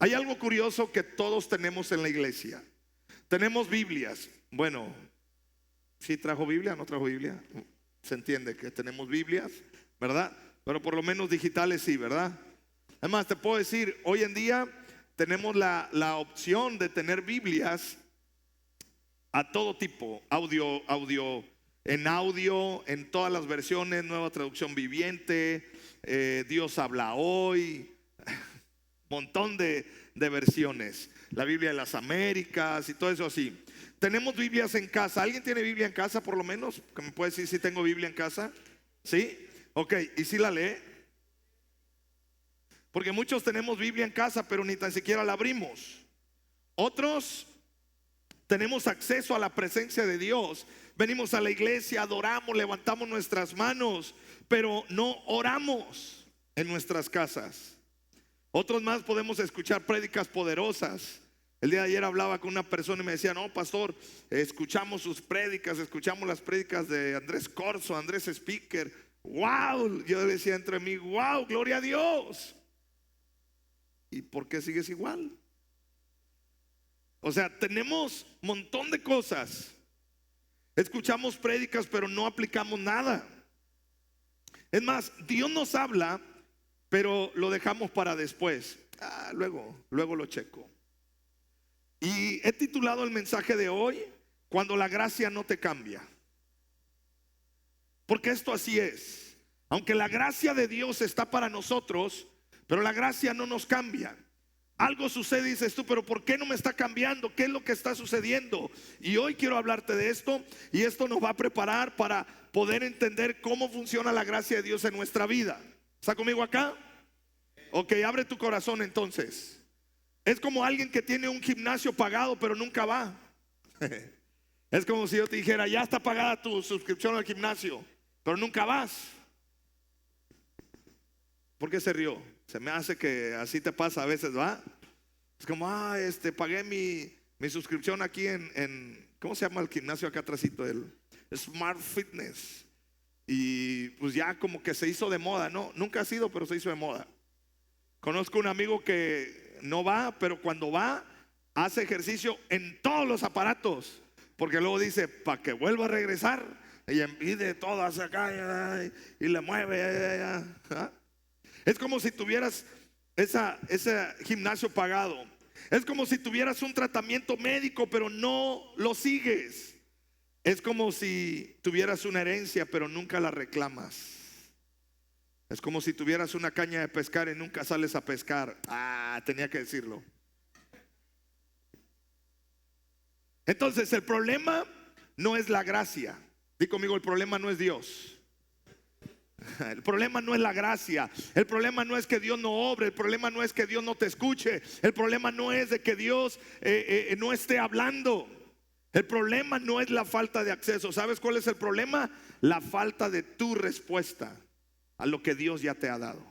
Hay algo curioso que todos tenemos en la iglesia. Tenemos Biblias. Bueno, ¿sí trajo Biblia? ¿No trajo Biblia? Se entiende que tenemos Biblias, ¿verdad? Pero por lo menos digitales sí, ¿verdad? Además te puedo decir, hoy en día tenemos la opción de tener Biblias a todo tipo, audio, en todas las versiones, Nueva Traducción Viviente, Dios habla hoy, montón de versiones, la Biblia de las Américas y todo eso así. Tenemos Biblias en casa. ¿Alguien tiene Biblia en casa por lo menos? ¿Que me puede decir si tengo Biblia en casa? ¿Sí? Ok, ¿y si la lee? Porque muchos tenemos Biblia en casa, pero ni tan siquiera la abrimos. Otros tenemos acceso a la presencia de Dios. Venimos a la iglesia, adoramos, levantamos nuestras manos, pero no oramos en nuestras casas. Otros más podemos escuchar prédicas poderosas. El día de ayer hablaba con una persona y me decía: no, pastor, escuchamos sus prédicas, escuchamos las prédicas de Andrés Corzo, Andrés Speaker. Wow, yo decía entre mí: wow, gloria a Dios. ¿Y por qué sigues igual? O sea, tenemos un montón de cosas. Escuchamos prédicas, pero no aplicamos nada. Es más, Dios nos habla, pero lo dejamos para después. Luego lo checo. Y he titulado el mensaje de hoy: cuando la gracia no te cambia. Porque esto así es. Aunque la gracia de Dios está para nosotros, pero la gracia no nos cambia. Algo sucede y dices tú: pero ¿por qué no me está cambiando? ¿Qué es lo que está sucediendo? Y hoy quiero hablarte de esto, y esto nos va a preparar para poder entender cómo funciona la gracia de Dios en nuestra vida. ¿Está conmigo acá? Ok, abre tu corazón entonces. Es como alguien que tiene un gimnasio pagado pero nunca va. Es como si yo te dijera: ya está pagada tu suscripción al gimnasio, pero nunca vas. ¿Por qué se rió? Se me hace que así te pasa a veces, ¿va? Es como: pagué mi suscripción aquí en ¿cómo se llama el gimnasio acá atrásito? El Smart Fitness. Y pues ya como que se hizo de moda. No, nunca ha sido, pero se hizo de moda. Conozco un amigo que no va, pero cuando va, hace ejercicio en todos los aparatos, porque luego dice: para que vuelva a regresar, y pide todo hacia acá y le mueve. ¿Ah? Es como si tuvieras ese gimnasio pagado. Es como si tuvieras un tratamiento médico, pero no lo sigues. Es como si tuvieras una herencia, pero nunca la reclamas. Es como si tuvieras una caña de pescar y nunca sales a pescar. Tenía que decirlo. Entonces el problema no es la gracia. Di conmigo: el problema no es Dios. El problema no es la gracia. El problema no es que Dios no obre. El problema no es que Dios no te escuche. El problema no es de que Dios no esté hablando. El problema no es la falta de acceso. ¿Sabes cuál es el problema? La falta de tu respuesta a lo que Dios ya te ha dado.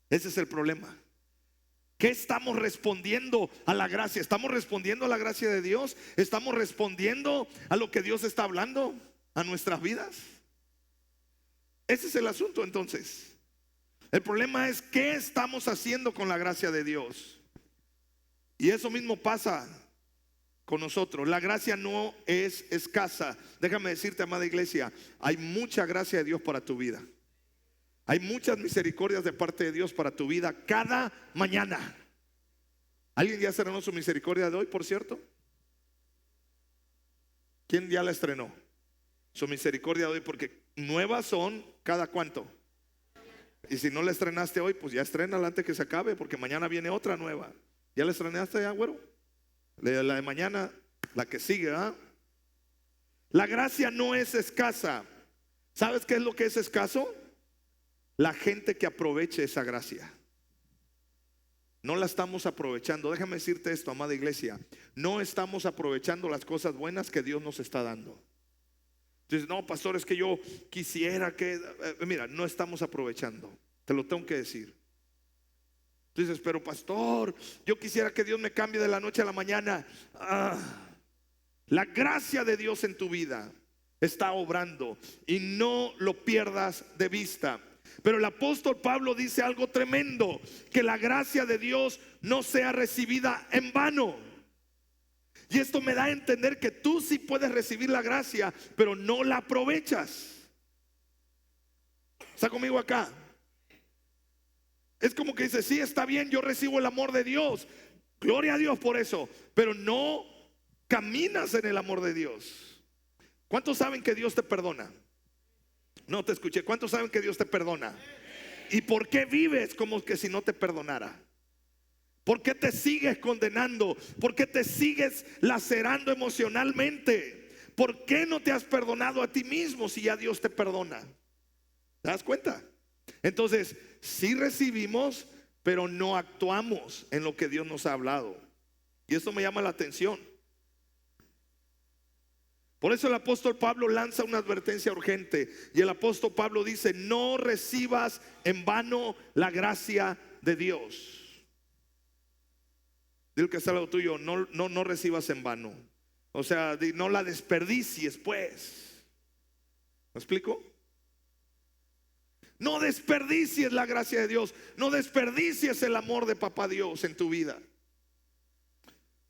Ese es el problema. ¿Qué estamos respondiendo a la gracia? ¿Estamos respondiendo a la gracia de Dios? ¿Estamos respondiendo a lo que Dios está hablando a nuestras vidas? Ese es el asunto entonces. El problema es: ¿qué estamos haciendo con la gracia de Dios? Y eso mismo pasa con nosotros. La gracia no es escasa. Déjame decirte, amada iglesia, hay mucha gracia de Dios para tu vida. Hay muchas misericordias de parte de Dios para tu vida cada mañana. ¿Alguien ya estrenó su misericordia de hoy, por cierto? ¿Quién ya la estrenó? Su misericordia de hoy, porque nuevas son cada cuánto. Y si no la estrenaste hoy, pues ya estrénala antes que se acabe, porque mañana viene otra nueva. ¿Ya la estrenaste ya, güero? La de mañana, la que sigue, ¿ah? La gracia no es escasa. ¿Sabes qué es lo que es escaso? La gente que aproveche esa gracia. No la estamos aprovechando. Déjame decirte esto, amada iglesia: no estamos aprovechando las cosas buenas que Dios nos está dando. Entonces: no, pastor, es que yo quisiera que... Mira, no estamos aprovechando. Te lo tengo que decir. Dices: pero pastor, yo quisiera que Dios me cambie de la noche a la mañana. La gracia de Dios en tu vida está obrando, y no lo pierdas de vista. Pero el apóstol Pablo dice algo tremendo: que la gracia de Dios no sea recibida en vano. Y esto me da a entender que tú sí puedes recibir la gracia, pero no la aprovechas. ¿Está conmigo acá? Es como que dice: sí, está bien, yo recibo el amor de Dios, gloria a Dios por eso, pero no caminas en el amor de Dios. ¿Cuántos saben que Dios te perdona? No te escuché. ¿Cuántos saben que Dios te perdona? ¿Y por qué vives como que si no te perdonara? ¿Por qué te sigues condenando? ¿Por qué te sigues lacerando emocionalmente? ¿Por qué no te has perdonado a ti mismo si ya Dios te perdona? ¿Te das cuenta? Entonces, sí recibimos, pero no actuamos en lo que Dios nos ha hablado. Y esto me llama la atención. Por eso el apóstol Pablo lanza una advertencia urgente. Y el apóstol Pablo dice: no recibas en vano la gracia de Dios. Dile que está al lado tuyo: no recibas en vano. O sea, no la desperdicies, pues. ¿Me explico? No desperdicies la gracia de Dios. No desperdicies el amor de Papá Dios en tu vida.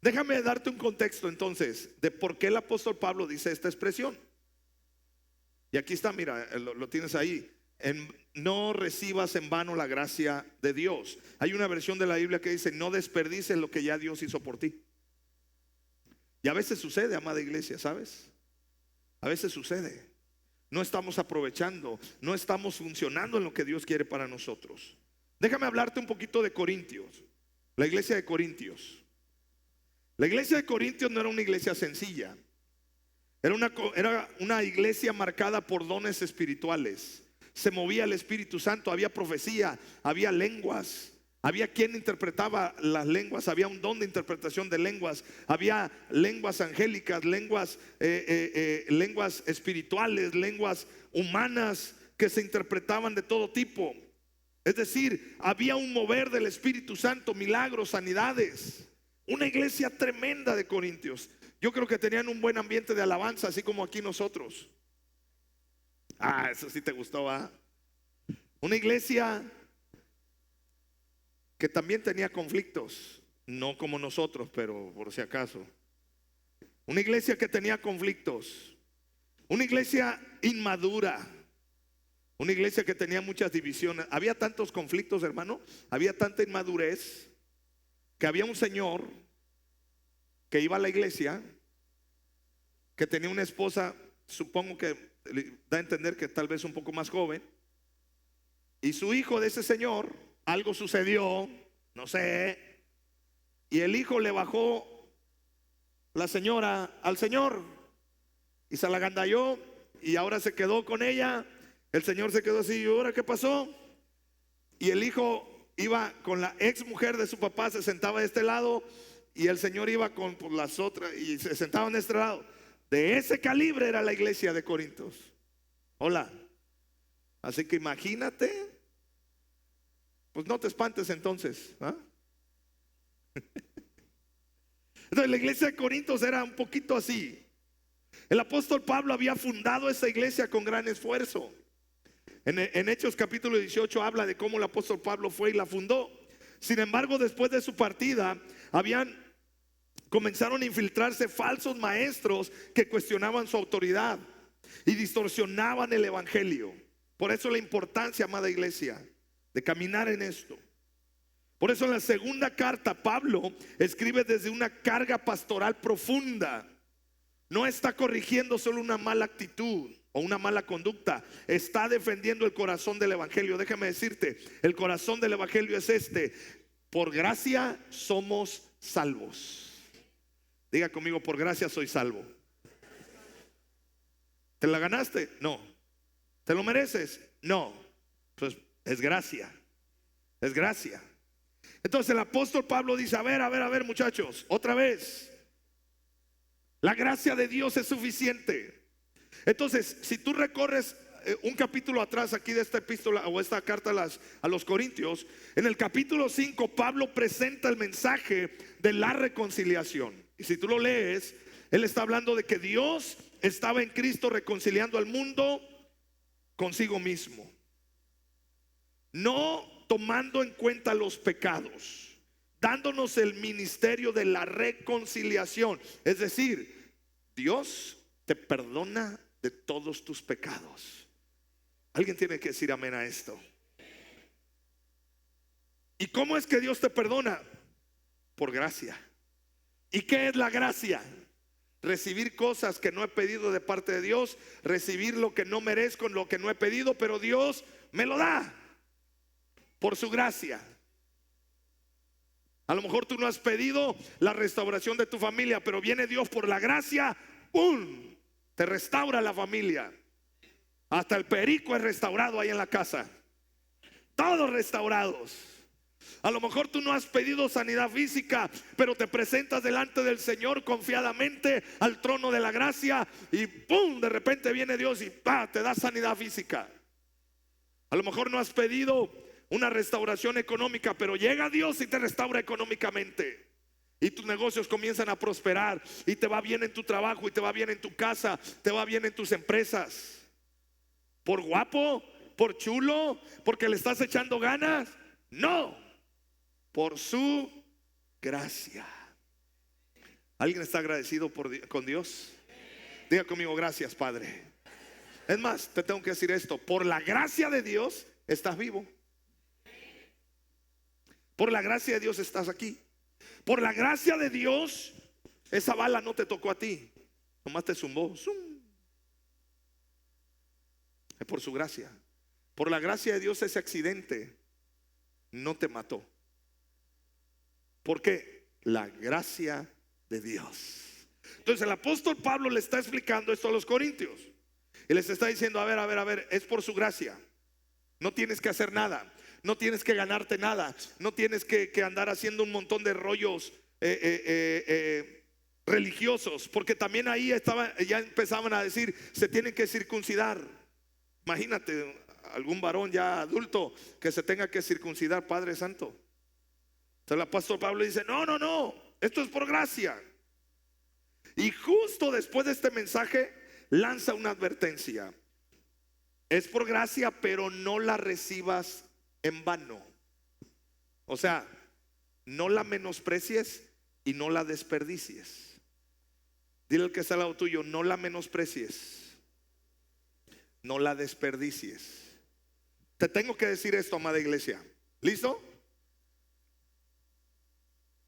Déjame darte un contexto entonces de por qué el apóstol Pablo dice esta expresión. Y aquí está, mira, lo tienes ahí. No recibas en vano la gracia de Dios. Hay una versión de la Biblia que dice: no desperdicies lo que ya Dios hizo por ti. Y a veces sucede, amada iglesia, ¿sabes? A veces sucede. No estamos aprovechando, no estamos funcionando en lo que Dios quiere para nosotros. Déjame hablarte un poquito de Corintios. La iglesia de Corintios. La iglesia de Corintios no era una iglesia sencilla. Era una iglesia marcada por dones espirituales. Se movía el Espíritu Santo, había profecía, había lenguas, había quien interpretaba las lenguas, había un don de interpretación de lenguas, había lenguas angélicas, lenguas espirituales, lenguas humanas que se interpretaban de todo tipo. Es decir, había un mover del Espíritu Santo, milagros, sanidades. Una iglesia tremenda de Corintios. Yo creo que tenían un buen ambiente de alabanza, así como aquí nosotros. Ah, eso sí te gustó, ¿va? Una iglesia que también tenía conflictos, no como nosotros, pero por si acaso. Una iglesia que tenía conflictos. Una iglesia inmadura. Una iglesia que tenía muchas divisiones. Había tantos conflictos, hermano. Había tanta inmadurez que había un señor que iba a la iglesia, que tenía una esposa, supongo que da a entender que tal vez un poco más joven, y su hijo de ese señor, algo sucedió, no sé, y el hijo le bajó la señora al señor y se la agandalló, y ahora se quedó con ella. El señor se quedó así: ¿y ahora qué pasó? Y el hijo iba con la ex mujer de su papá, se sentaba de este lado, y el señor iba con las otras y se sentaban de este lado. De ese calibre era la iglesia de Corintios. Hola. Así que imagínate. Pues no te espantes entonces, ¿ah? Entonces la iglesia de Corintios era un poquito así. El apóstol Pablo había fundado esa iglesia con gran esfuerzo. En Hechos capítulo 18 habla de cómo el apóstol Pablo fue y la fundó. Sin embargo, después de su partida, comenzaron a infiltrarse falsos maestros que cuestionaban su autoridad y distorsionaban el evangelio. Por eso la importancia, amada iglesia, de caminar en esto. Por eso en la segunda carta Pablo escribe desde una carga pastoral profunda. No está corrigiendo solo una mala actitud o una mala conducta, está defendiendo el corazón del evangelio. Déjame decirte, el corazón del evangelio es este: por gracia somos salvos. Diga conmigo: por gracia soy salvo. ¿Te la ganaste? No. ¿Te lo mereces? No. Pues es gracia. Es gracia. Entonces el apóstol Pablo dice: a ver muchachos, otra vez, la gracia de Dios es suficiente. Entonces, si tú recorres un capítulo atrás aquí de esta epístola o esta carta a los Corintios, en el capítulo 5 Pablo presenta el mensaje de la reconciliación. Y si tú lo lees, él está hablando de que Dios estaba en Cristo reconciliando al mundo consigo mismo. no tomando en cuenta los pecados, dándonos el ministerio de la reconciliación. Es decir, Dios te perdona de todos tus pecados. Alguien tiene que decir amén a esto. ¿Y cómo es que Dios te perdona? Por gracia. ¿Y qué es la gracia? Recibir cosas que no he pedido de parte de Dios, recibir lo que no merezco, lo que no he pedido, pero Dios me lo da por su gracia. A lo mejor tú no has pedido la restauración de tu familia, pero viene Dios por la gracia, ¡pum!, te restaura la familia. Hasta el perico es restaurado ahí en la casa. Todos restaurados. A lo mejor tú no has pedido sanidad física, pero te presentas delante del Señor confiadamente al trono de la gracia y ¡pum!, de repente viene Dios y ¡pah!, te da sanidad física. A lo mejor no has pedido una restauración económica, pero llega Dios y te restaura económicamente. Y tus negocios comienzan a prosperar y te va bien en tu trabajo y te va bien en tu casa, te va bien en tus empresas. ¿Por guapo? ¿Por chulo? ¿Porque le estás echando ganas? No, por su gracia. ¿Alguien está agradecido con Dios? Diga conmigo, gracias, Padre. Es más, te tengo que decir esto: por la gracia de Dios estás vivo. Por la gracia de Dios estás aquí. Por la gracia de Dios esa bala no te tocó a ti, nomás te zumbó. Es por su gracia. Por la gracia de Dios ese accidente no te mató. ¿Por qué? La gracia de Dios. Entonces el apóstol Pablo le está explicando esto a los corintios y les está diciendo: a ver, es por su gracia. No tienes que hacer nada, no tienes que ganarte nada, no tienes que andar haciendo un montón de rollos religiosos, porque también ahí ya empezaban a decir: se tienen que circuncidar. Imagínate algún varón ya adulto que se tenga que circuncidar, Padre Santo. Entonces el apóstol Pablo dice: no, esto es por gracia. Y justo después de este mensaje lanza una advertencia: es por gracia, pero no la recibas en vano. O sea, no la menosprecies y no la desperdicies. Dile al que está al lado tuyo: no la menosprecies, no la desperdicies. Te tengo que decir esto, amada iglesia. ¿Listo?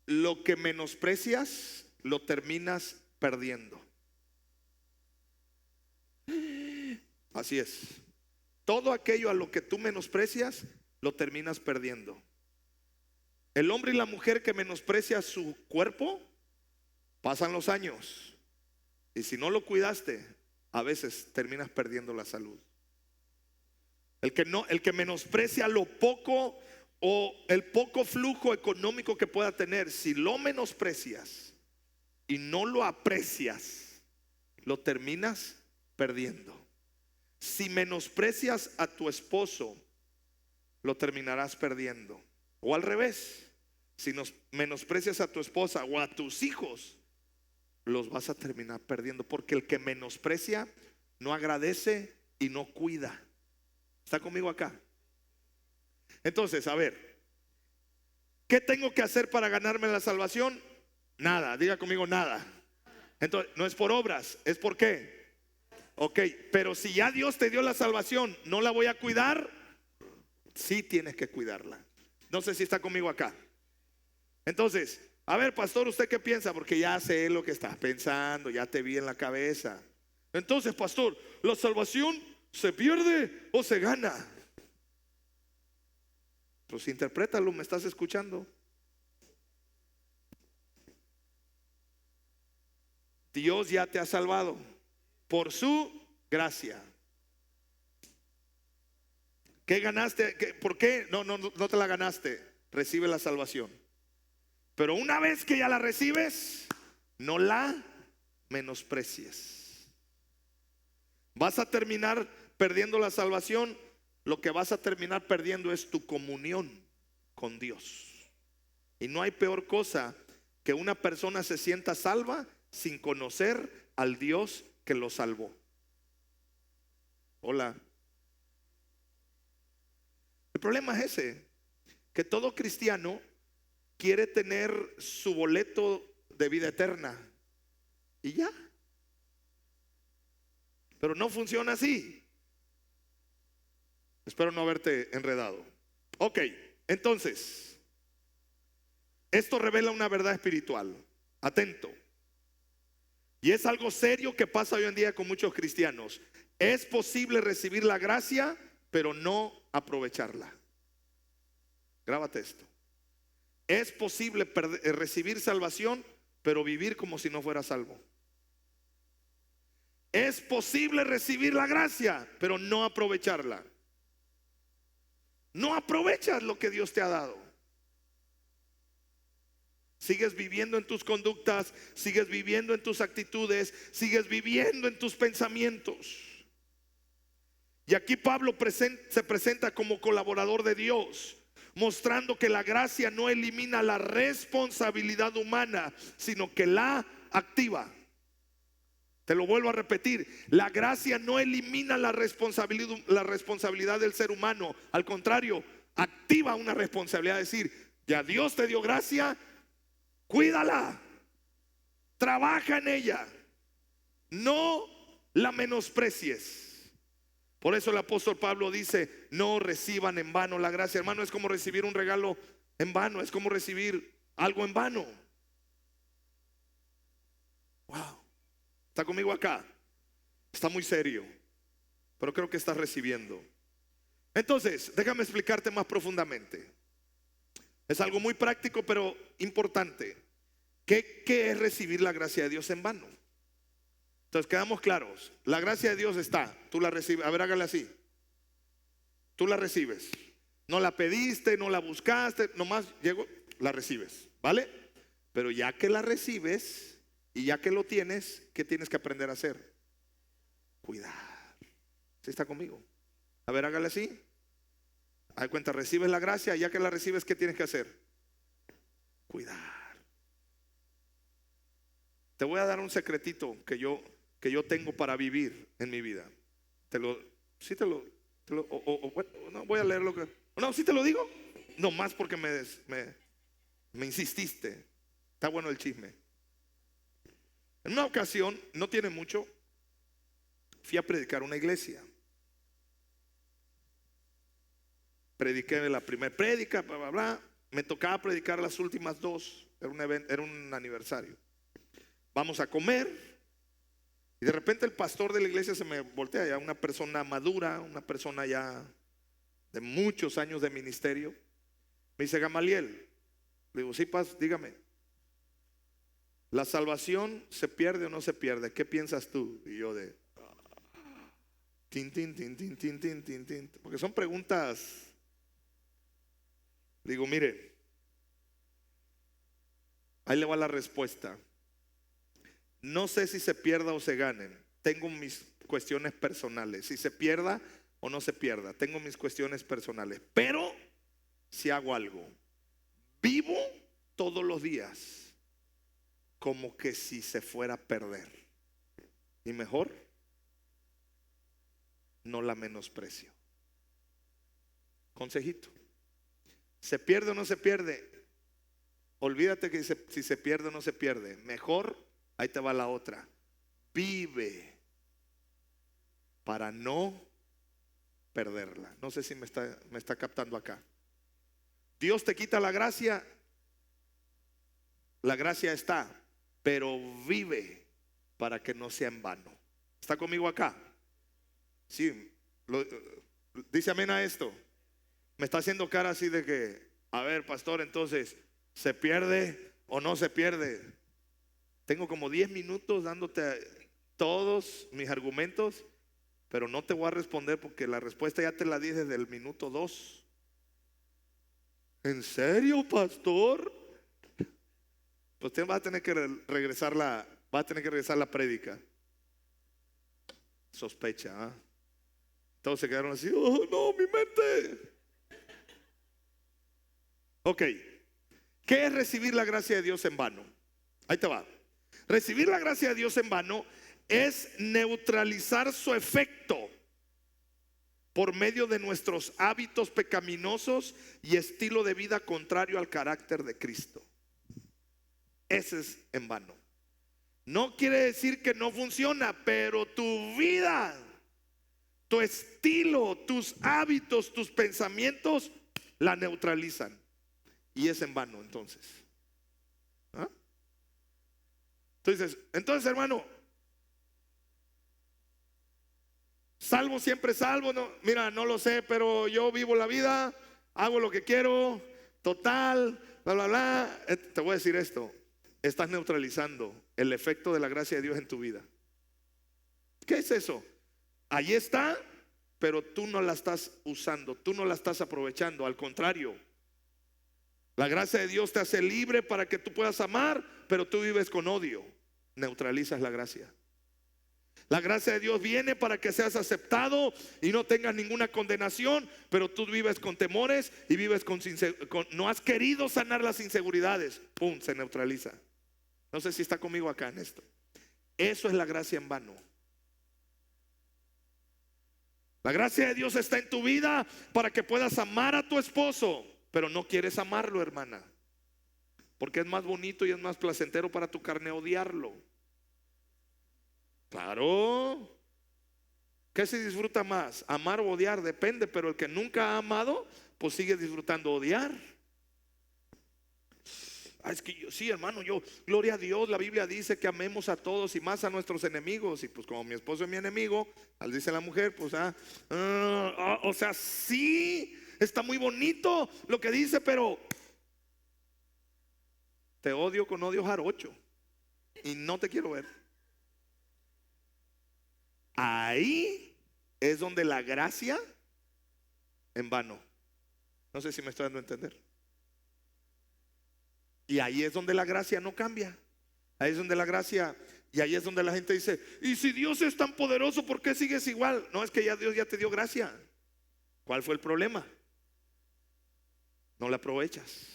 Lo que menosprecias lo terminas perdiendo. Así es. Todo aquello a lo que tú menosprecias lo terminas perdiendo. El hombre y la mujer que menosprecia su cuerpo, pasan los años y si no lo cuidaste, a veces terminas perdiendo la salud. El que menosprecia lo poco o el poco flujo económico que pueda tener, si lo menosprecias y no lo aprecias, lo terminas perdiendo. Si menosprecias a tu esposo, lo terminarás perdiendo. O al revés, si menosprecias a tu esposa o a tus hijos, los vas a terminar perdiendo, porque el que menosprecia no agradece y no cuida. ¿Está conmigo acá? Entonces, a ver, ¿qué tengo que hacer para ganarme la salvación? Nada, diga conmigo, nada. Entonces, no es por obras, ¿es por qué? Ok, pero si ya Dios te dio la salvación, ¿no la voy a cuidar? Sí tienes que cuidarla. No sé si está conmigo acá. Entonces, a ver, pastor, ¿usted qué piensa? Porque ya sé lo que estás pensando, ya te vi en la cabeza. Entonces, pastor, ¿la salvación se pierde o se gana? Pues interprétalo, ¿me estás escuchando? Dios ya te ha salvado por su gracia. ¿Qué ganaste? ¿Por qué? No te la ganaste. Recibe la salvación. Pero una vez que ya la recibes, no la menosprecies. Vas a terminar perdiendo la salvación. Lo que vas a terminar perdiendo es tu comunión con Dios. Y no hay peor cosa que una persona se sienta salva sin conocer al Dios que lo salvó. Hola. El problema es ese, que todo cristiano quiere tener su boleto de vida eterna y ya. Pero no funciona así. Espero no haberte enredado. Ok, entonces, esto revela una verdad espiritual. Atento. Y es algo serio que pasa hoy en día con muchos cristianos. Es posible recibir la gracia, pero no aprovecharla. Grábate esto. Es posible recibir salvación, pero vivir como si no fuera salvo. Es posible recibir la gracia, pero no aprovecharla. No aprovechas lo que Dios te ha dado. Sigues viviendo en tus conductas, sigues viviendo en tus actitudes, sigues viviendo en tus pensamientos. Y aquí Pablo se presenta como colaborador de Dios, mostrando que la gracia no elimina la responsabilidad humana, sino que la activa. Te lo vuelvo a repetir, la gracia no elimina la responsabilidad del ser humano. Al contrario, activa una responsabilidad. Es decir, ya Dios te dio gracia, cuídala, trabaja en ella, no la menosprecies. Por eso el apóstol Pablo dice, no reciban en vano la gracia. Hermano, es como recibir un regalo en vano, es como recibir algo en vano. Wow. ¿Está conmigo acá? Está muy serio, pero creo que estás recibiendo. Entonces, déjame explicarte más profundamente. Es algo muy práctico, pero importante. ¿Qué es recibir la gracia de Dios en vano? Entonces, quedamos claros. La gracia de Dios está, tú la recibes. A ver, hágale así. Tú la recibes. No la pediste, no la buscaste, nomás llegó, la recibes, ¿vale? Pero ya que la recibes y ya que lo tienes, ¿qué tienes que aprender a hacer? Cuidar. ¿Sí está conmigo? A ver, hágale así. Haz cuenta, recibes la gracia, ya que la recibes, ¿qué tienes que hacer? Cuidar. Te voy a dar un secretito que yo tengo para vivir en mi vida. No voy a leer lo que. No, sí te lo digo. No más porque me insististe. Está bueno el chisme. En una ocasión, no tiene mucho, fui a predicar a una iglesia. Prediqué la primera prédica, bla, bla, bla. Me tocaba predicar las últimas dos. Era un aniversario. Vamos a comer. Y de repente el pastor de la iglesia se me voltea, ya una persona madura, una persona ya de muchos años de ministerio. Me dice, Gamaliel. Le digo, sí, dígame. ¿La salvación se pierde o no se pierde? ¿Qué piensas tú? Y yo de tin, tin, tin, tin, tin, tin, tin, tin. Porque son preguntas. Digo, mire, ahí le va la respuesta. No sé si se pierda o se ganen. Tengo mis cuestiones personales. Si se pierda o no se pierda, tengo mis cuestiones personales. Pero si hago algo, vivo todos los días como que si se fuera a perder. Y mejor, no la menosprecio. Consejito. ¿Se pierde o no se pierde? Olvídate que si se pierde o no se pierde. Mejor, ahí te va la otra. Vive para no perderla. No sé si me está captando acá. Dios te quita la gracia. La gracia está, pero vive para que no sea en vano. ¿Está conmigo acá? Sí. Dice amén a esto. Me está haciendo cara así de que, a ver, pastor, entonces, ¿se pierde o no se pierde? Tengo como 10 minutos dándote todos mis argumentos, pero no te voy a responder porque la respuesta ya te la di desde el minuto 2. ¿En serio, pastor? Pues usted va a tener que regresar la prédica. Sospecha, ¿eh? Todos se quedaron así, oh no, mi mente. Ok, ¿qué es recibir la gracia de Dios en vano? Ahí te va. Recibir la gracia de Dios en vano es neutralizar su efecto por medio de nuestros hábitos pecaminosos y estilo de vida contrario al carácter de Cristo. Ese es en vano. No quiere decir que no funciona, pero tu vida, tu estilo, tus hábitos, tus pensamientos la neutralizan. Y es en vano entonces. ¿Ah? Entonces hermano, salvo siempre salvo, no, mira, no lo sé, pero yo vivo la vida, hago lo que quiero, total, bla, bla, bla. Te voy a decir esto, estás neutralizando el efecto de la gracia de Dios en tu vida. ¿Qué es eso? Ahí está, pero tú no la estás usando, tú no la estás aprovechando. Al contrario, la gracia de Dios te hace libre para que tú puedas amar, pero tú vives con odio. Neutralizas la gracia. La gracia de Dios viene para que seas aceptado y no tengas ninguna condenación, pero tú vives con temores y vives no has querido sanar las inseguridades. Pum, se neutraliza. No sé si está conmigo acá en esto. Eso es la gracia en vano. La gracia de Dios está en tu vida para que puedas amar a tu esposo, pero no quieres amarlo, hermana, porque es más bonito y es más placentero para tu carne odiarlo. Claro. ¿Qué se disfruta más? Amar o odiar, depende, pero el que nunca ha amado, pues sigue disfrutando odiar. Es que yo, sí, hermano, yo, gloria a Dios, la Biblia dice que amemos a todos y más a nuestros enemigos. Y pues como mi esposo es mi enemigo, al dice la mujer, pues o sea, sí, está muy bonito lo que dice, pero te odio con odio jarocho y no te quiero ver. Ahí es donde la gracia en vano. No sé si me estoy dando a entender. Y ahí es donde la gracia no cambia. Ahí es donde la gracia, y ahí es donde la gente dice, y si Dios es tan poderoso, ¿por qué sigues igual? No, es que ya Dios ya te dio gracia. ¿Cuál fue el problema? No la aprovechas,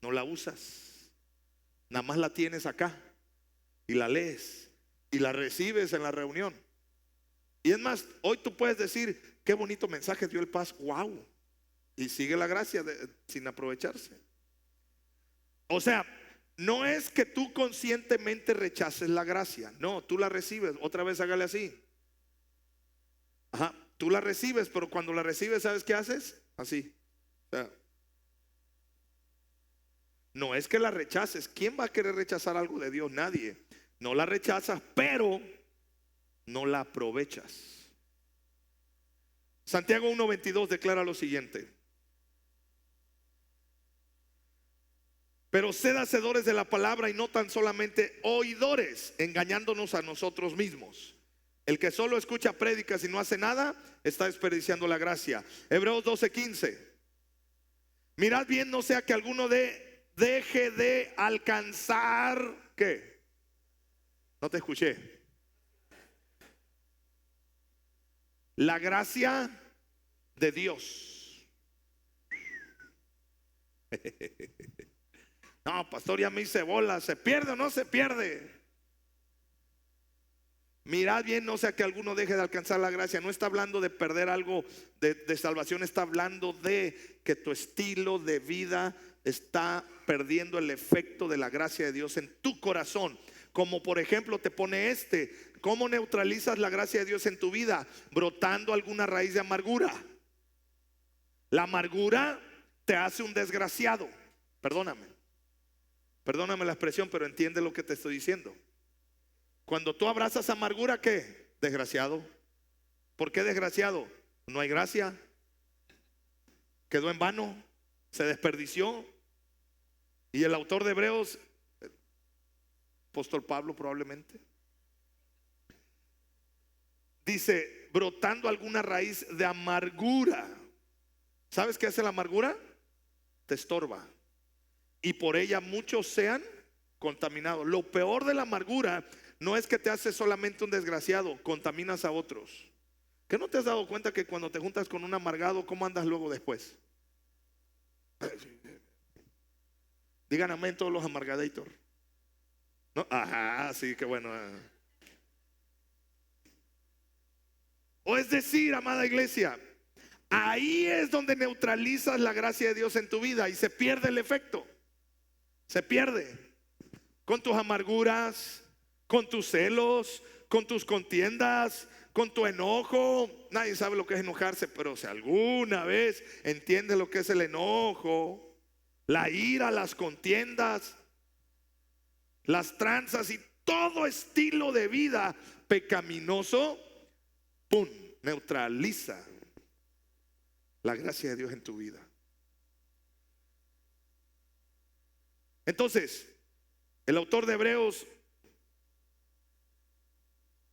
no la usas, nada más la tienes acá y la lees y la recibes en la reunión. Y es más, hoy tú puedes decir, qué bonito mensaje dio el Paz, wow, y sigue la gracia sin aprovecharse. O sea, no es que tú conscientemente rechaces la gracia, no, tú la recibes. Otra vez hágale así. Ajá, tú la recibes, pero cuando la recibes, ¿sabes qué haces? Así. O sea, no es que la rechaces. ¿Quién va a querer rechazar algo de Dios? Nadie. No la rechazas, pero no la aprovechas. Santiago 1:22 declara lo siguiente: pero sed hacedores de la palabra y no tan solamente oidores, engañándonos a nosotros mismos. El que solo escucha prédicas y no hace nada, está desperdiciando la gracia. Hebreos 12:15. Mirad bien, no sea que alguno deje de alcanzar, ¿qué? No te escuché. La gracia de Dios. No, pastor, ya me hice bola. ¿Se pierde o no se pierde? Mirad bien, no sea que alguno deje de alcanzar la gracia. No está hablando de perder algo de salvación. Está hablando de que tu estilo de vida está perdiendo el efecto de la gracia de Dios en tu corazón. Como por ejemplo te pone ¿cómo neutralizas la gracia de Dios en tu vida? Brotando alguna raíz de amargura. La amargura te hace un desgraciado. Perdóname la expresión, pero entiende lo que te estoy diciendo. Cuando tú abrazas amargura, ¿qué? Desgraciado. ¿Por qué desgraciado? No hay gracia. Quedó en vano. Se desperdició. Y el autor de Hebreos, apóstol Pablo probablemente, dice, brotando alguna raíz de amargura. ¿Sabes qué hace la amargura? Te estorba. Y por ella muchos sean contaminados. Lo peor de la amargura no es que te hace solamente un desgraciado, contaminas a otros. ¿Qué no te has dado cuenta que cuando te juntas con un amargado, cómo andas luego después? Digan amén todos los amargadator. ¿No? Ajá, sí, que bueno. O es decir, amada iglesia, ahí es donde neutralizas la gracia de Dios en tu vida y se pierde el efecto. Se pierde con tus amarguras, con tus celos, con tus contiendas, con tu enojo. Nadie sabe lo que es enojarse, pero si alguna vez entiende lo que es el enojo, la ira, las contiendas, las tranzas y todo estilo de vida pecaminoso, ¡pum!, neutraliza la gracia de Dios en tu vida. Entonces, el autor de Hebreos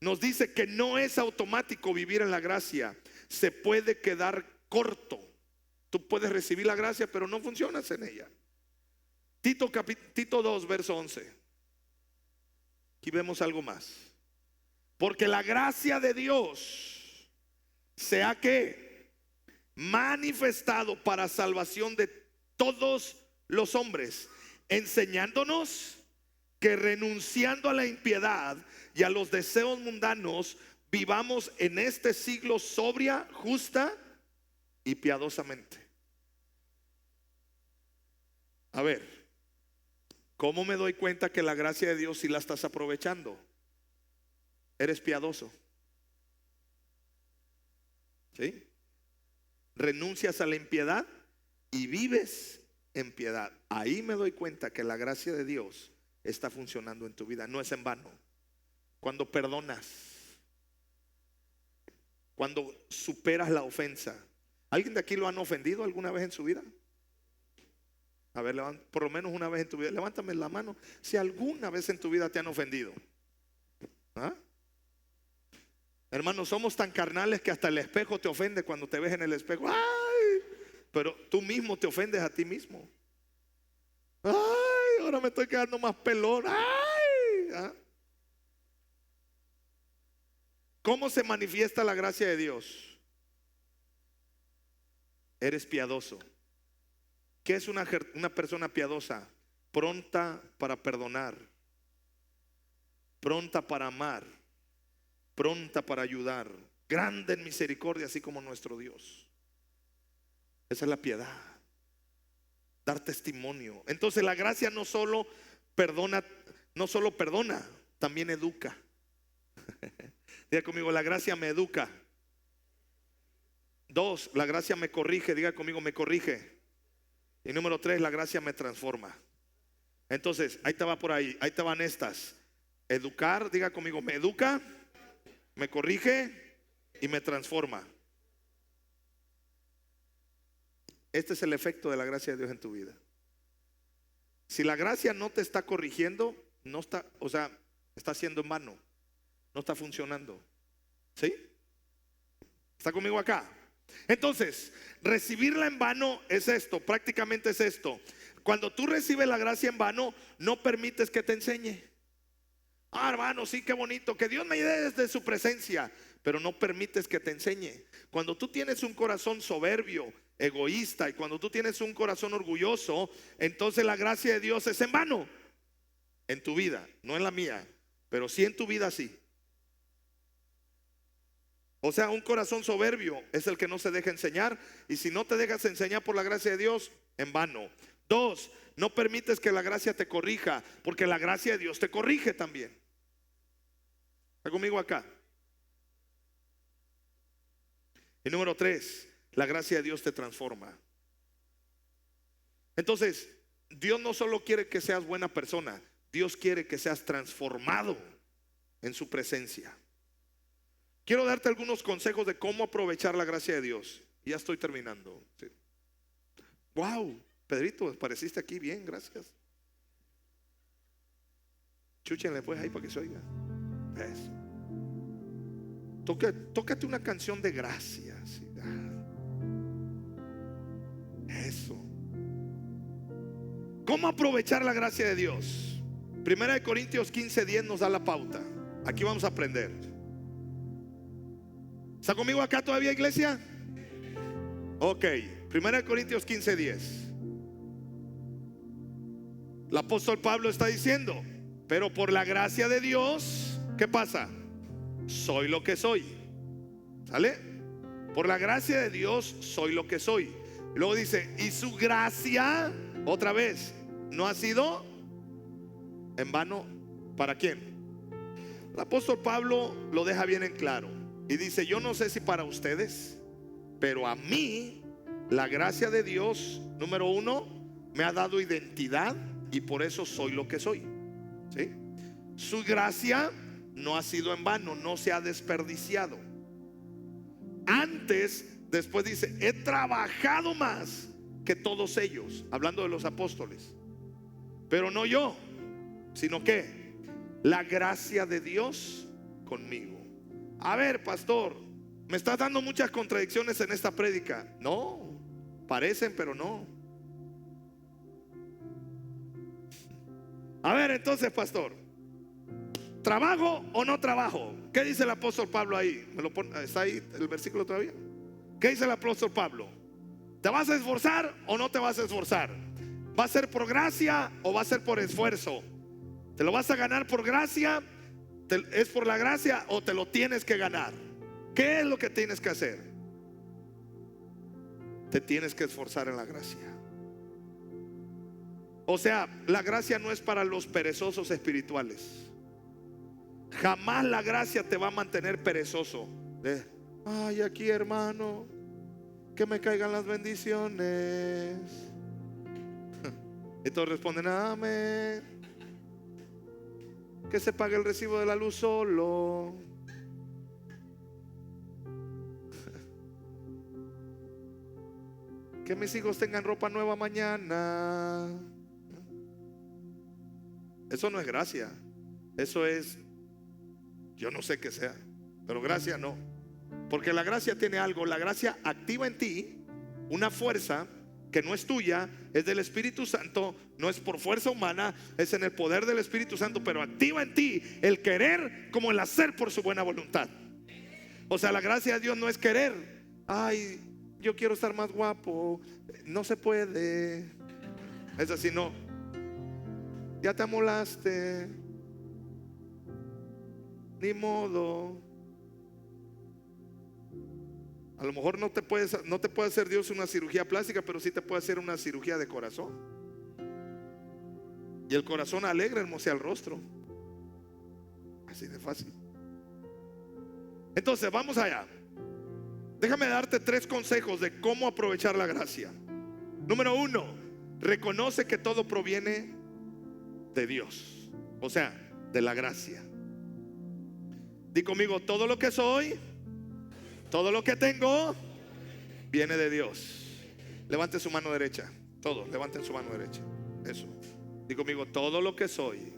nos dice que no es automático vivir en la gracia. Se puede quedar corto. Tú puedes recibir la gracia, pero no funcionas en ella. Tito 2, verso 11. Aquí vemos algo más. Porque la gracia de Dios se ha que manifestado para salvación de todos los hombres, enseñándonos que renunciando a la impiedad y a los deseos mundanos, vivamos en este siglo sobria, justa y piadosamente. A ver, ¿cómo me doy cuenta que la gracia de Dios sí la estás aprovechando? Eres piadoso, ¿sí? Renuncias a la impiedad y vives en piedad. Ahí me doy cuenta que la gracia de Dios está funcionando en tu vida. No es en vano. Cuando perdonas, cuando superas la ofensa. ¿Alguien de aquí lo han ofendido alguna vez en su vida? A ver, por lo menos una vez en tu vida. Levántame la mano si alguna vez en tu vida te han ofendido. ¿Ah? Hermanos, somos tan carnales que hasta el espejo te ofende cuando te ves en el espejo. ¡Ay! Pero tú mismo te ofendes a ti mismo. ¡Ay! Ahora me estoy quedando más pelón. ¡Ay! ¿Ah? ¿Cómo se manifiesta la gracia de Dios? Eres piadoso. ¿Qué es una persona piadosa? Pronta para perdonar, pronta para amar, pronta para ayudar, grande en misericordia, así como nuestro Dios. Esa es la piedad, dar testimonio. Entonces la gracia no solo perdona, también educa. Diga conmigo, la gracia me educa. 2, la gracia me corrige. Diga conmigo, me corrige. Y número 3, la gracia me transforma. Entonces, ahí te va por ahí te van estas. Educar, diga conmigo, me educa, me corrige y me transforma. Este es el efecto de la gracia de Dios en tu vida. Si la gracia no te está corrigiendo, no está, o sea, está siendo en vano, no está funcionando. ¿Sí? ¿Está conmigo acá? Entonces, recibirla en vano es esto, prácticamente es esto. Cuando tú recibes la gracia en vano, no permites que te enseñe. Ah, hermano, sí, qué bonito, que Dios me dé desde su presencia, pero no permites que te enseñe. Cuando tú tienes un corazón soberbio, egoísta, y cuando tú tienes un corazón orgulloso, entonces la gracia de Dios es en vano en tu vida, no en la mía, pero sí en tu vida, sí. O sea, un corazón soberbio es el que no se deja enseñar, y si no te dejas enseñar por la gracia de Dios, en vano. 2, no permites que la gracia te corrija, porque la gracia de Dios te corrige también. ¿Está conmigo acá? Y número 3, la gracia de Dios te transforma. Entonces, Dios no solo quiere que seas buena persona, Dios quiere que seas transformado en su presencia. Quiero darte algunos consejos de cómo aprovechar la gracia de Dios. Y ya estoy terminando. Sí. Wow, Pedrito, pareciste aquí bien, gracias. Chúchenle pues ahí para que se oiga. Eso. Tócate una canción de gracias. Eso. ¿Cómo aprovechar la gracia de Dios? 1 Corintios 15:10 nos da la pauta. Aquí vamos a aprender. ¿Está conmigo acá todavía, iglesia? Ok, 1 Corintios 15:10. El apóstol Pablo está diciendo: pero por la gracia de Dios, ¿qué pasa? Soy lo que soy. ¿Sale? Por la gracia de Dios soy lo que soy. Y luego dice, y su gracia, otra vez, no ha sido en vano. ¿Para quién? El apóstol Pablo lo deja bien en claro y dice, yo no sé si para ustedes, pero a mí la gracia de Dios, número uno, me ha dado identidad y por eso soy lo que soy. ¿Sí? Su gracia no ha sido en vano, no se ha desperdiciado. Antes, después dice, he trabajado más que todos ellos, hablando de los apóstoles, pero no yo, sino que la gracia de Dios conmigo. A ver, pastor, me estás dando muchas contradicciones en esta prédica. No, parecen, pero no. A ver, entonces, pastor, ¿trabajo o no trabajo? ¿Qué dice el apóstol Pablo ahí? ¿Está ahí el versículo todavía? ¿Qué dice el apóstol Pablo? ¿Te vas a esforzar o no te vas a esforzar? ¿Va a ser por gracia o va a ser por esfuerzo? ¿Te lo vas a ganar por gracia? ¿Es por la gracia o te lo tienes que ganar? ¿Qué es lo que tienes que hacer? Te tienes que esforzar en la gracia. O sea, la gracia no es para los perezosos espirituales. Jamás la gracia te va a mantener perezoso. Ay, aquí, hermano, que me caigan las bendiciones. Y todos responden, amén. Que se pague el recibo de la luz solo. Que mis hijos tengan ropa nueva mañana. Eso no es gracia. Eso es, yo no sé qué sea, pero gracia no. Porque la gracia tiene algo. La gracia activa en ti una fuerza que no es tuya, es del Espíritu Santo, no es por fuerza humana, es en el poder del Espíritu Santo, pero activa en ti el querer como el hacer por su buena voluntad. O sea, la gracia de Dios no es querer. Ay, yo quiero estar más guapo. No se puede. Es así, no. Ya te amolaste. Ni modo. A lo mejor no te puede hacer Dios una cirugía plástica, pero sí te puede hacer una cirugía de corazón. Y el corazón alegre hermosea el rostro. Así de fácil. Entonces, vamos allá. Déjame darte 3 consejos de cómo aprovechar la gracia. Número 1, reconoce que todo proviene de Dios. O sea, de la gracia. Di conmigo, todo lo que soy, todo lo que tengo viene de Dios. Levante su mano derecha. Todos levanten su mano derecha. Eso. Digo conmigo, todo lo que soy,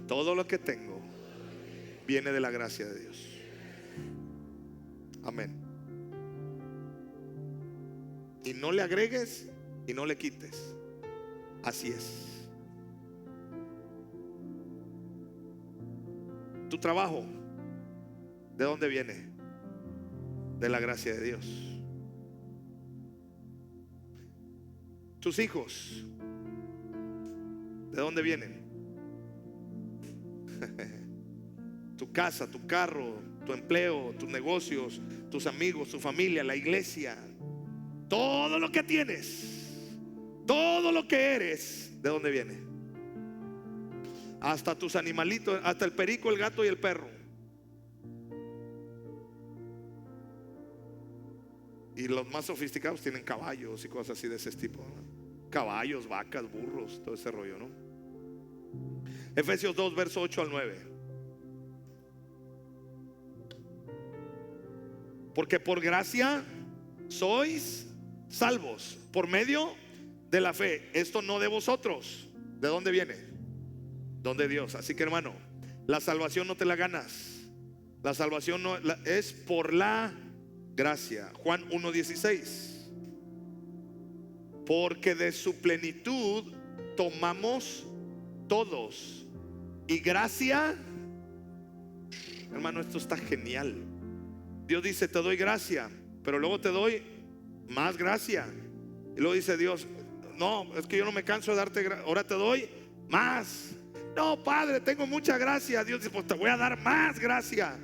todo lo que tengo viene de la gracia de Dios. Amén. Y no le agregues y no le quites. Así es. Tu trabajo, ¿de dónde viene? De la gracia de Dios. Tus hijos, ¿de dónde vienen? Tu casa, tu carro, tu empleo, tus negocios, tus amigos, tu familia, la iglesia. Todo lo que tienes, todo lo que eres, ¿de dónde viene? Hasta tus animalitos, hasta el perico, el gato y el perro. Y los más sofisticados tienen caballos y cosas así de ese tipo, ¿no? Caballos, vacas, burros, todo ese rollo, ¿no? Efesios 2, verso 8 al 9. Porque por gracia sois salvos por medio de la fe. Esto no de vosotros. ¿De dónde viene? Donde Dios. Así que, hermano, la salvación no te la ganas. La salvación no es por la gracia. Juan 1:16. Porque de su plenitud tomamos todos. Y gracia, hermano, esto está genial. Dios dice, te doy gracia, pero luego te doy más gracia. Y luego dice Dios, no, es que yo no me canso de darte gracia, ahora te doy más. No, Padre, tengo mucha gracia. Dios dice, pues te voy a dar más gracia.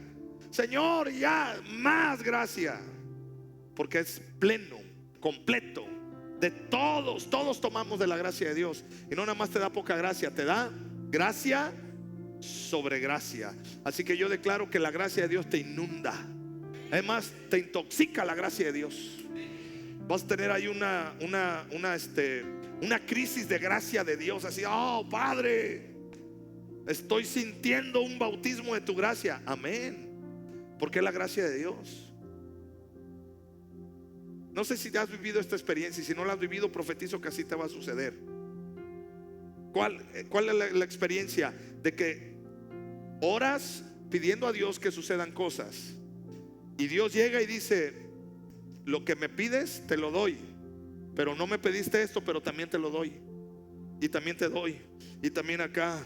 Señor, ya más gracia, porque es pleno, completo. De todos, todos tomamos de la gracia de Dios. Y no nada más te da poca gracia, te da gracia sobre gracia. Así que yo declaro que la gracia de Dios te inunda. Además te intoxica la gracia de Dios. Vas a tener ahí una crisis de gracia de Dios. Así, oh Padre, estoy sintiendo un bautismo de tu gracia. Amén. Porque es la gracia de Dios. No sé si has vivido esta experiencia, y si no la has vivido, profetizo que así te va a suceder. ¿Cuál es la experiencia? De que oras pidiendo a Dios que sucedan cosas, y Dios llega y dice: lo que me pides te lo doy, pero no me pediste esto, pero también te lo doy, y también te doy, y también acá,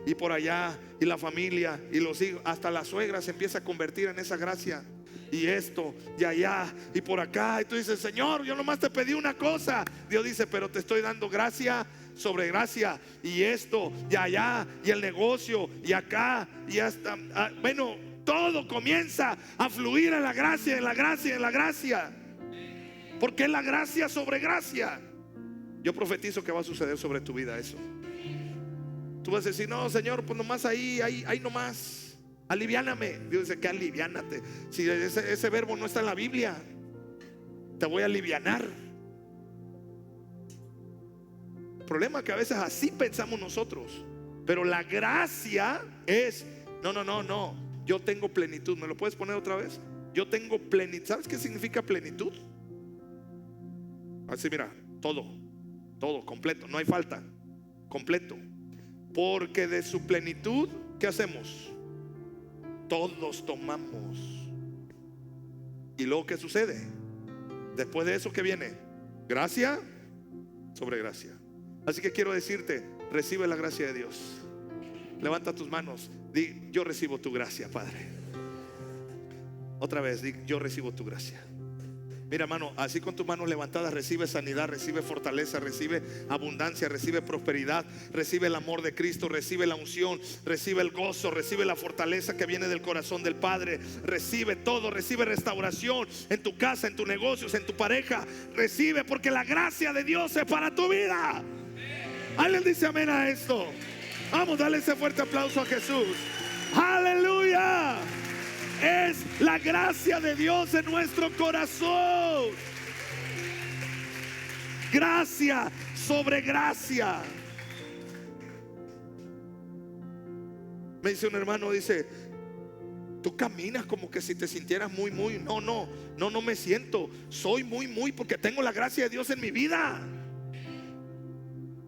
y por allá, y la familia, y los hijos, hasta la suegra se empieza a convertir en esa gracia. Y esto, y allá, y por acá. Y tú dices: Señor, yo nomás te pedí una cosa. Dios dice: pero te estoy dando gracia sobre gracia. Y esto, y allá, y el negocio, y acá, y hasta, bueno, todo comienza a fluir en la gracia, en la gracia, en la gracia. Porque es la gracia sobre gracia. Yo profetizo que va a suceder sobre tu vida eso. Tú vas a decir: no, Señor, pues nomás ahí nomás. Aliviáname. Dios dice: que aliviánate. Si ese verbo no está en la Biblia, te voy a alivianar. El problema es que a veces así pensamos nosotros. Pero la gracia es: no, yo tengo plenitud. ¿Me lo puedes poner otra vez? Yo tengo plenitud. ¿Sabes qué significa plenitud? Así, mira, todo completo, no hay falta, completo. Porque de su plenitud, ¿qué hacemos? Todos tomamos. Y luego, ¿qué sucede? Después de eso, ¿qué viene? Gracia sobre gracia. Así que quiero decirte: recibe la gracia de Dios. Levanta tus manos, di: yo recibo tu gracia, Padre. Otra vez, di: yo recibo tu gracia. Mira, hermano, así con tus manos levantadas, recibe sanidad, recibe fortaleza, recibe abundancia, recibe prosperidad, recibe el amor de Cristo, recibe la unción, recibe el gozo, recibe la fortaleza que viene del corazón del Padre. Recibe todo, recibe restauración en tu casa, en tus negocios, en tu pareja. Recibe, porque la gracia de Dios es para tu vida. ¿Alguien dice amén a esto? Vamos, dale ese fuerte aplauso a Jesús. Aleluya. Es la gracia de Dios en nuestro corazón. Gracia sobre gracia. Me dice un hermano, dice: tú caminas como que si te sintieras muy. No me siento. Soy muy porque tengo la gracia de Dios en mi vida.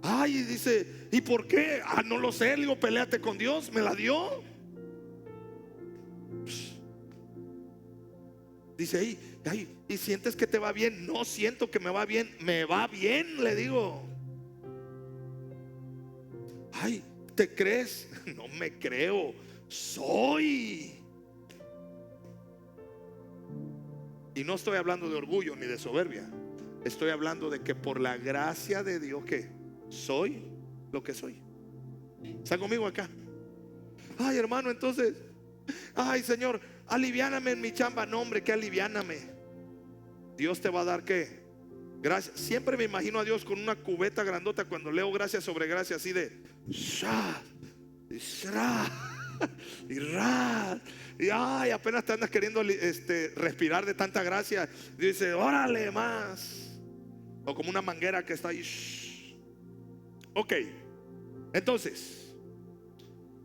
Ay, dice: ¿y por qué? No lo sé. Le digo: peléate con Dios, me la dio. Dice: y sientes que te va bien. No siento que me va bien, me va bien, le digo. Ay, ¿te crees? No me creo, soy. Y no estoy hablando de orgullo ni de soberbia. Estoy hablando de que por la gracia de Dios, que soy lo que soy. ¿Está conmigo acá? Ay, hermano, entonces, ay, Señor, aliviáname en mi chamba. No, hombre, que aliviáname. Dios te va a dar ¿qué? Gracias. Siempre me imagino a Dios con una cubeta grandota cuando leo gracia sobre gracia, así de shah, y shra, y ra. Y ay, apenas te andas queriendo respirar de tanta gracia. Dice: órale más. O como una manguera que está ahí. Ok. Entonces,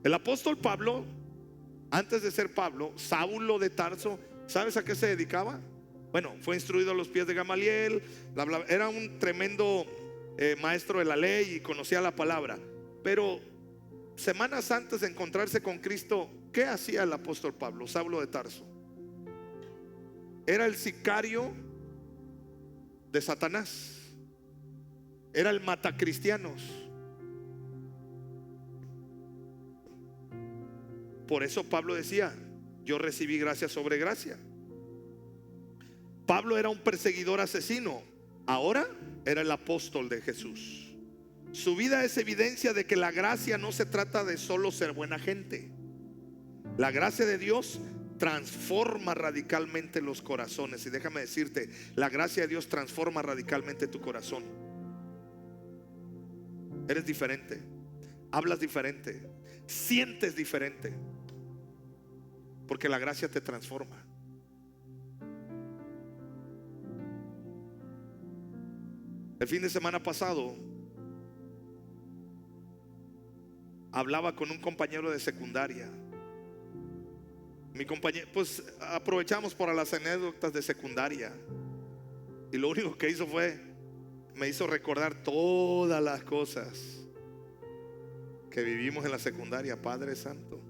el apóstol Pablo, antes de ser Pablo, Saulo de Tarso, ¿sabes a qué se dedicaba? Bueno, fue instruido a los pies de Gamaliel, era un tremendo maestro de la ley y conocía la palabra. Pero semanas antes de encontrarse con Cristo, ¿qué hacía el apóstol Pablo, Saulo de Tarso? Era el sicario de Satanás. Era el matacristianos. Por eso Pablo decía: yo recibí gracia sobre gracia. Pablo era un perseguidor asesino, ahora era el apóstol de Jesús. Su vida es evidencia de que la gracia no se trata de solo ser buena gente. La gracia de Dios transforma radicalmente los corazones. Y déjame decirte, la gracia de Dios transforma radicalmente tu corazón. Eres diferente, hablas diferente, sientes diferente, porque la gracia te transforma. El fin de semana pasado hablaba con un compañero de secundaria. Mi compañero, pues aprovechamos para las anécdotas de secundaria. Y lo único que hizo fue, me hizo recordar todas las cosas que vivimos en la secundaria. Padre Santo.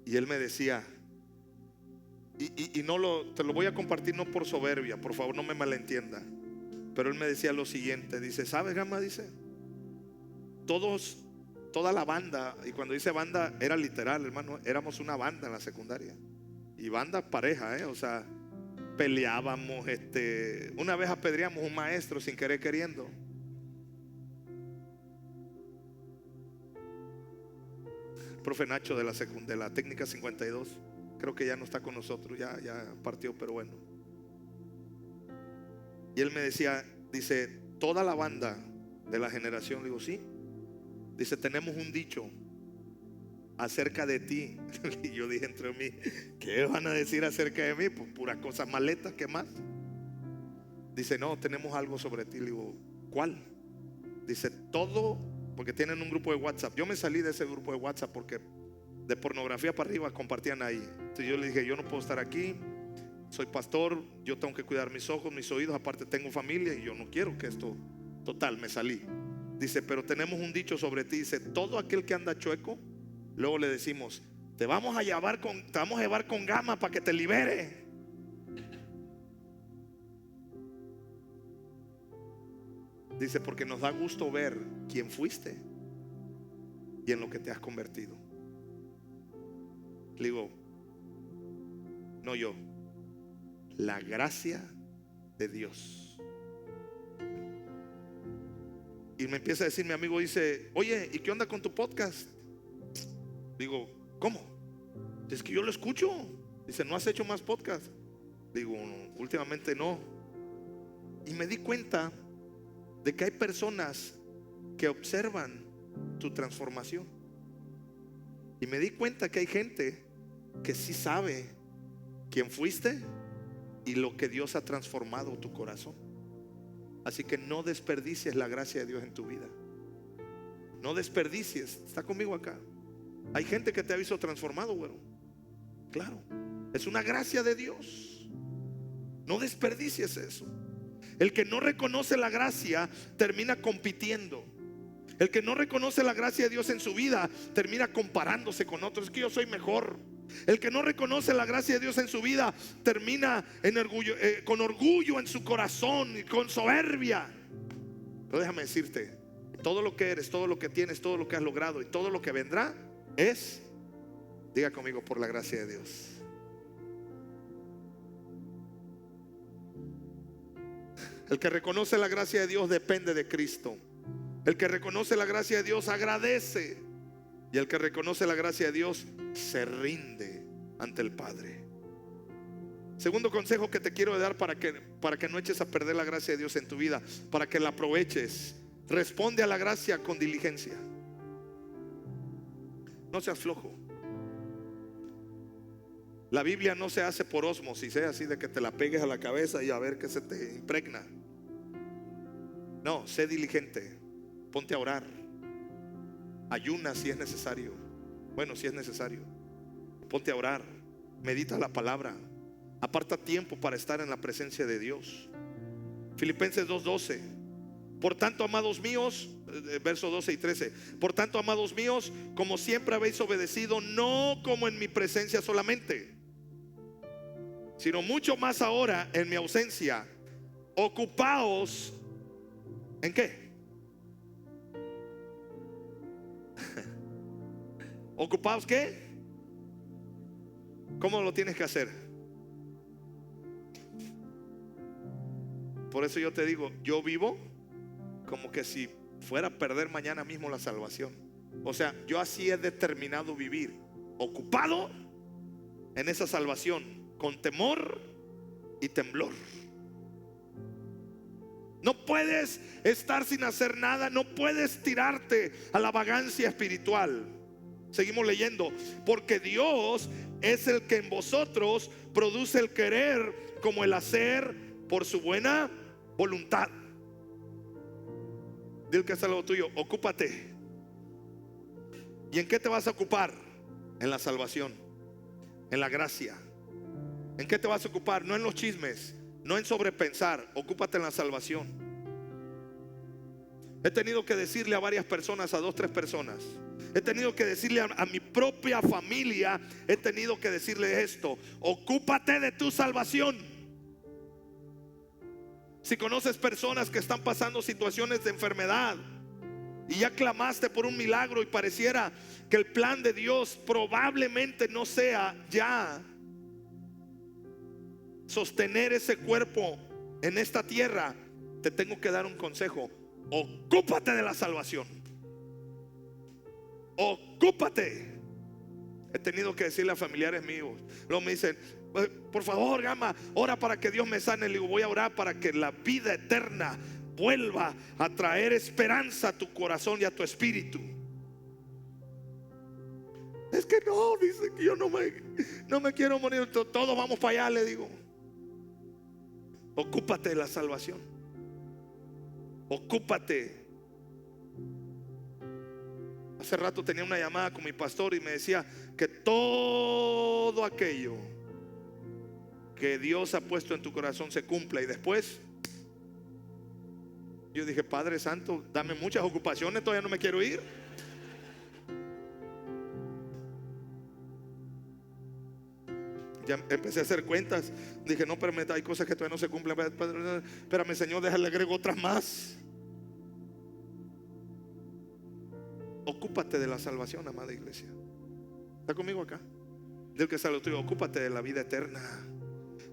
Y él me decía, y te lo voy a compartir no por soberbia, por favor no me malentienda, pero él me decía lo siguiente, dice, ¿sabes, Gama? Dice, toda la banda, y cuando dice banda era literal, hermano, éramos una banda en la secundaria, y banda pareja, o sea, peleábamos, una vez apedreamos a un maestro sin querer queriendo. El profe Nacho de la técnica 52, creo que ya no está con nosotros, ya partió, pero bueno. Y él me decía, dice, toda la banda de la generación, le digo, sí. Dice, tenemos un dicho acerca de ti. Y yo dije entre mí, ¿qué van a decir acerca de mí? Pues puras cosas maletas, ¿qué más? Dice, no, tenemos algo sobre ti. Le digo, ¿cuál? Dice, todo, porque tienen un grupo de WhatsApp. Yo me salí de ese grupo de WhatsApp porque de pornografía para arriba compartían ahí. Entonces yo le dije, yo no puedo estar aquí, soy pastor, yo tengo que cuidar mis ojos, mis oídos, aparte tengo familia y yo no quiero que esto, total, me salí. Dice, pero tenemos un dicho sobre ti. Dice, todo aquel que anda chueco, luego le decimos, te vamos a llevar con Gama para que te libere. Dice, porque nos da gusto ver quién fuiste y en lo que te has convertido. Le digo, no yo, la gracia de Dios. Y me empieza a decir mi amigo, dice, oye, ¿y qué onda con tu podcast? Digo, ¿cómo? Es que yo lo escucho. Dice, ¿no has hecho más podcast? Digo, no, últimamente no. Y me di cuenta de que hay personas que observan tu transformación. Y me di cuenta que hay gente que sí sabe quién fuiste y lo que Dios ha transformado tu corazón. Así que no desperdicies la gracia de Dios en tu vida. No desperdicies. Está conmigo acá. Hay gente que te ha visto transformado, güero. Claro, es una gracia de Dios. No desperdicies eso. El que no reconoce la gracia termina compitiendo. El que no reconoce la gracia de Dios en su vida termina comparándose con otros. Es que yo soy mejor. El que no reconoce la gracia de Dios en su vida termina con orgullo en su corazón y con soberbia. Pero déjame decirte, todo lo que eres, todo lo que tienes, todo lo que has logrado y todo lo que vendrá es, diga conmigo, por la gracia de Dios. El que reconoce la gracia de Dios depende de Cristo. El que reconoce la gracia de Dios agradece. Y el que reconoce la gracia de Dios se rinde ante el Padre. Segundo consejo que te quiero dar para que no eches a perder la gracia de Dios en tu vida, para que la aproveches. Responde a la gracia con diligencia. No seas flojo. La Biblia no se hace por ósmosis, así de que te la pegues a la cabeza y a ver qué se te impregna. No, sé diligente. Ponte a orar. Ayuna si es necesario. Bueno, si es necesario. Ponte a orar. Medita la palabra. Aparta tiempo para estar en la presencia de Dios. Filipenses 2:12. Por tanto, amados míos, versos 12 y 13. Por tanto, amados míos, como siempre habéis obedecido, no como en mi presencia solamente, sino mucho más ahora en mi ausencia. Ocupaos ¿en qué? ¿Ocupaos qué? ¿Cómo lo tienes que hacer? Por eso yo te digo, yo vivo como que si fuera a perder mañana mismo la salvación. O sea, yo así he determinado vivir, ocupado en esa salvación, con temor y temblor. No puedes estar sin hacer nada, no puedes tirarte a la vagancia espiritual. Seguimos leyendo, porque Dios es el que en vosotros produce el querer como el hacer por su buena voluntad. Dile que es algo tuyo, ocúpate. ¿Y en qué te vas a ocupar? En la salvación, en la gracia. ¿En qué te vas a ocupar? No en los chismes, no en sobrepensar. Ocúpate en la salvación. He tenido que decirle a varias personas, a 2, 3 personas, he tenido que decirle a mi propia familia, he tenido que decirle esto: ocúpate de tu salvación. Si conoces personas que están pasando situaciones de enfermedad y ya clamaste por un milagro y pareciera que el plan de Dios probablemente no sea ya sostener ese cuerpo en esta tierra, te tengo que dar un consejo: ocúpate de la salvación. Ocúpate. He tenido que decirle a familiares míos, luego me dicen: por favor, Gama, ora para que Dios me sane. Le digo: voy a orar para que la vida eterna vuelva a traer esperanza a tu corazón y a tu espíritu. Es que no, dice que yo no me quiero morir. Todos vamos para allá, le digo. Ocúpate de la salvación. Ocúpate. Hace rato tenía una llamada con mi pastor y me decía que todo aquello que Dios ha puesto en tu corazón se cumpla. Y después yo dije: Padre Santo, dame muchas ocupaciones, todavía no me quiero ir. Ya empecé a hacer cuentas. Dije: no, pero hay cosas que todavía no se cumplen. Espérame, Señor, déjale, agrego otras más. Ocúpate de la salvación, amada iglesia. ¿Está conmigo acá? Del que sale tuyo, ocúpate de la vida eterna.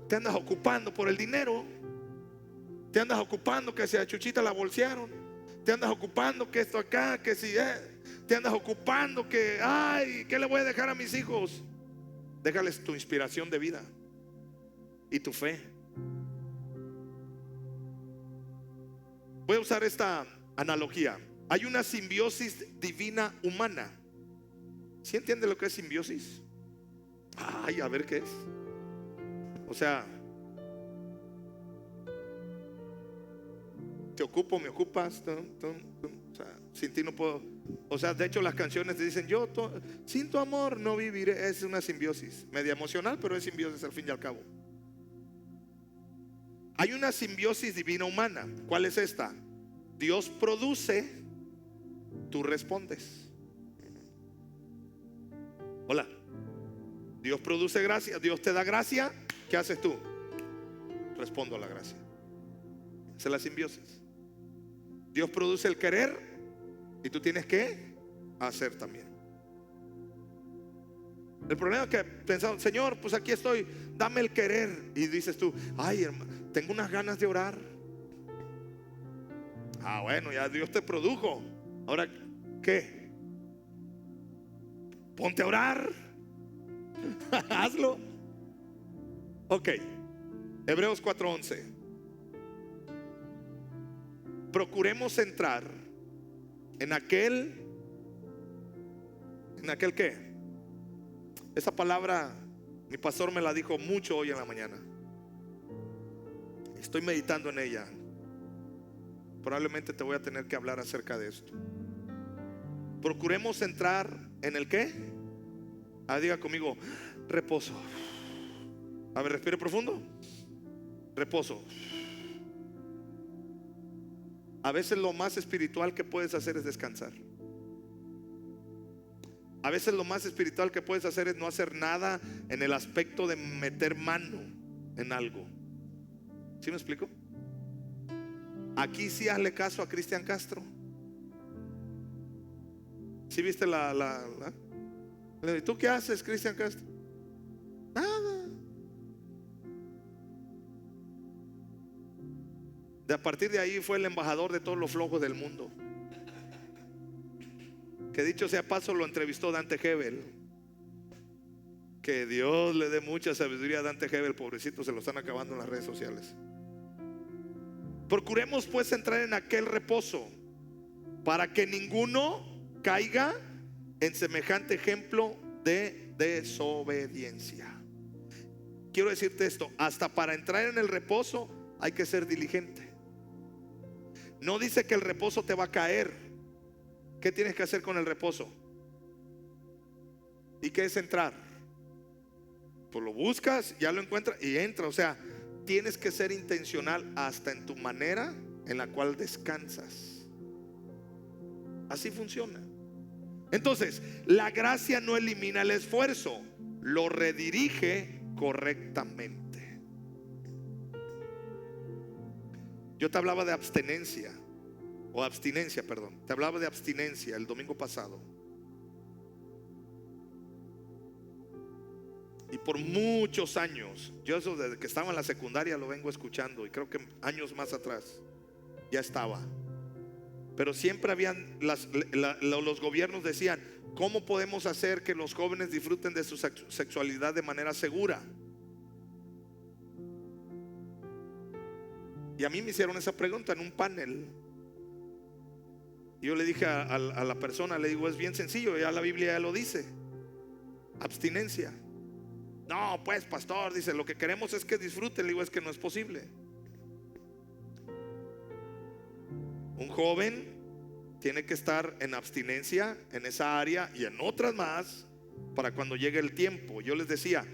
Te andas ocupando por el dinero. Te andas ocupando que si a Chuchita la bolsearon. Te andas ocupando que esto acá, que si te andas ocupando que, ay, ¿qué le voy a dejar a mis hijos? Déjales tu inspiración de vida y tu fe. Voy a usar esta analogía. Hay una simbiosis divina humana. ¿Sí entiende lo que es simbiosis? Ay, a ver qué es. O sea, te ocupo, me ocupas. O sea, sin ti no puedo. O sea, de hecho las canciones te dicen: sin tu amor no viviré. Es una simbiosis media emocional, pero es simbiosis al fin y al cabo. Hay una simbiosis divina humana. ¿Cuál es esta? Dios produce, tú respondes. Hola. Dios produce gracia, Dios te da gracia. ¿Qué haces tú? Respondo a la gracia. Esa es la simbiosis. Dios produce el querer y tú tienes que hacer también. El problema es que pensamos: Señor, pues aquí estoy, dame el querer. Y dices tú: ay, hermano, tengo unas ganas de orar. Bueno, ya Dios te produjo. Ahora, ¿qué? Ponte a orar. Hazlo. Ok. Hebreos 4:11. Procuremos entrar en aquel ¿qué? Esa palabra mi pastor me la dijo mucho hoy en la mañana. Estoy meditando en ella. Probablemente te voy a tener que hablar acerca de esto. Procuremos entrar en el ¿qué? Diga conmigo: reposo. A ver, respire profundo. Reposo. A veces lo más espiritual que puedes hacer es descansar. A veces lo más espiritual que puedes hacer es no hacer nada en el aspecto de meter mano en algo. ¿Sí me explico? Aquí sí hazle caso a Cristian Castro. ¿Sí viste ¿Tú qué haces, Cristian Castro? Nada. A partir de ahí fue el embajador de todos los flojos del mundo. Que dicho sea paso, lo entrevistó Dante Gebel. Que Dios le dé mucha sabiduría a Dante Gebel, pobrecito, se lo están acabando en las redes sociales. Procuremos pues entrar en aquel reposo, para que ninguno caiga en semejante ejemplo de desobediencia. Quiero decirte esto: hasta para entrar en el reposo hay que ser diligente. No dice que el reposo te va a caer. ¿Qué tienes que hacer con el reposo? ¿Y qué es entrar? Pues lo buscas, ya lo encuentras y entra. O sea, tienes que ser intencional hasta en tu manera en la cual descansas. Así funciona. Entonces, la gracia no elimina el esfuerzo, lo redirige correctamente. Yo te hablaba de abstinencia, perdón. Te hablaba de abstinencia el domingo pasado. Y por muchos años, yo eso desde que estaba en la secundaria lo vengo escuchando, y creo que años más atrás ya estaba. Pero siempre habían los gobiernos decían: ¿cómo podemos hacer que los jóvenes disfruten de su sexualidad de manera segura? Y a mí me hicieron esa pregunta en un panel. Y yo le dije a la persona, le digo: es bien sencillo, ya la Biblia ya lo dice. Abstinencia. No, pues pastor, dice, lo que queremos es que disfruten. Le digo: es que no es posible. Un joven tiene que estar en abstinencia en esa área y en otras más para cuando llegue el tiempo. Yo les decía,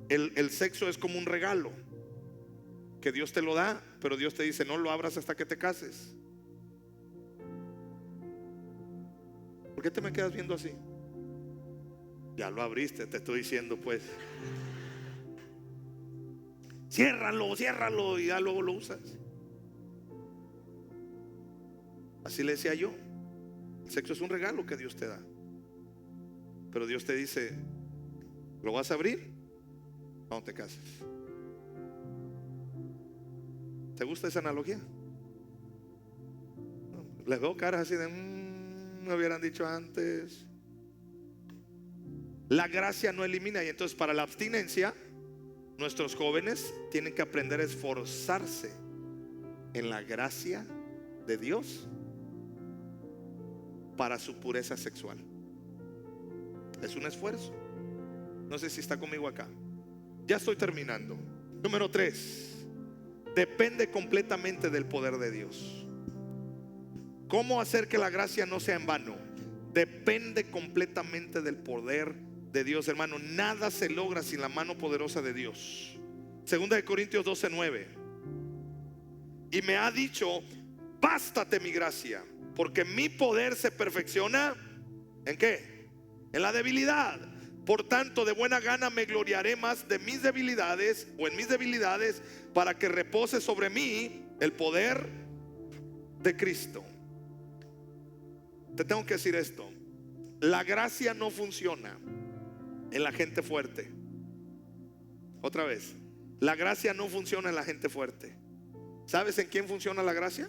el sexo es como un regalo que Dios te lo da, pero Dios te dice: no lo abras hasta que te cases. ¿Por qué te me quedas viendo así? Ya lo abriste, te estoy diciendo pues. Ciérralo, ciérralo, y ya luego lo usas. Así le decía yo. El sexo es un regalo que Dios te da, pero Dios te dice: ¿lo vas a abrir cuando te cases? ¿Te gusta esa analogía? Les veo caras así de me hubieran dicho antes. La gracia no elimina. Y entonces, para la abstinencia, nuestros jóvenes tienen que aprender a esforzarse en la gracia de Dios para su pureza sexual. Es un esfuerzo. No sé si está conmigo acá. Ya estoy terminando. Número 3: depende completamente del poder de Dios. ¿Cómo hacer que la gracia no sea en vano? Depende completamente del poder de Dios, hermano. Nada se logra sin la mano poderosa de Dios. Segunda de Corintios 12:9. Y me ha dicho: bástate mi gracia, porque mi poder se perfecciona ¿en qué? En la debilidad. Por tanto, de buena gana me gloriaré más de mis debilidades, o en mis debilidades, para que repose sobre mí el poder de Cristo. Te tengo que decir esto: la gracia no funciona en la gente fuerte. Otra vez, la gracia no funciona en la gente fuerte. ¿Sabes en quién funciona la gracia?